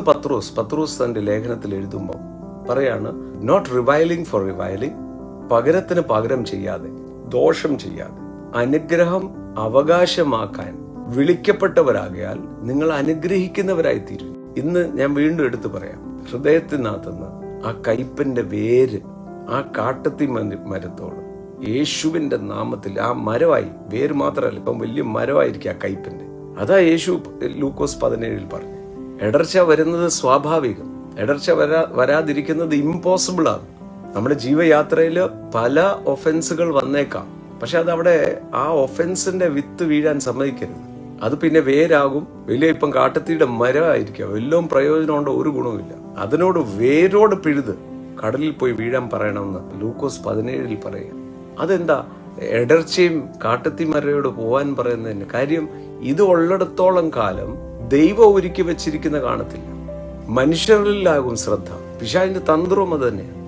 പത്രോസ് തന്റെ ലേഖനത്തിൽ എഴുതുമ്പോൾ പറയാണ്, നോട്ട് റിവൈലിംഗ് ഫോർ റിവൈലിംഗ്, പകരത്തിന് പകരം ചെയ്യാതെ, ദോഷം ചെയ്യാതെ, അനുഗ്രഹം അവകാശമാക്കാൻ വിളിക്കപ്പെട്ടവരാകയാൽ നിങ്ങൾ അനുഗ്രഹിക്കുന്നവരായി തീരും. ഇന്ന് ഞാൻ വീണ്ടും എടുത്തു പറയാം, ഹൃദയത്തിനകത്തുനിന്ന് ആ കയ്പിന്റെ വേര്, ആ കാട്ടത്തി മരത്തോട് യേശുവിന്റെ നാമത്തിൽ ആ മരമായി, വേര് മാത്രമല്ല, ഇപ്പം വലിയ മരമായിരിക്കും ആ കയ്പിന്റെ. അതാ യേശു ലൂക്കോസ് 17 പറഞ്ഞു. ഇടർച്ച വരുന്നത് സ്വാഭാവികം, ഇടർച്ച വരാതിരിക്കുന്നത് ഇമ്പോസിബിൾ ആണ്. നമ്മുടെ ജീവയാത്രയിൽ പല ഒഫൻസുകൾ വന്നേക്കാം, പക്ഷെ അതവിടെ ആ ഒഫൻസിന്റെ വിത്ത് വീഴാൻ സമ്മതിക്കരുത്. അത് പിന്നെ വേരാകും, വലിയ ഇപ്പം കാട്ടത്തിയുടെ മരമായിരിക്കും, എല്ലാം പ്രയോജനമുണ്ടോ ഒരു ഗുണവുമില്ല. അതിനോട് വേരോട് പിഴുത് കടലിൽ പോയി വീഴാൻ പറയണമെന്ന് ലൂക്കോസ് 17 പറയുക. അതെന്താ ഇടർച്ചയും കാട്ടത്തി മരയോട് പോവാൻ പറയുന്നതിന് കാര്യം? ഇത് ഉള്ളിടത്തോളം കാലം ദൈവം ഒരുക്കി വെച്ചിരിക്കുന്ന കാണത്തില്ല, മനുഷ്യരിലാകും ശ്രദ്ധ. പിശാചിന്റെ തന്ത്രവും അത് തന്നെയാണ്.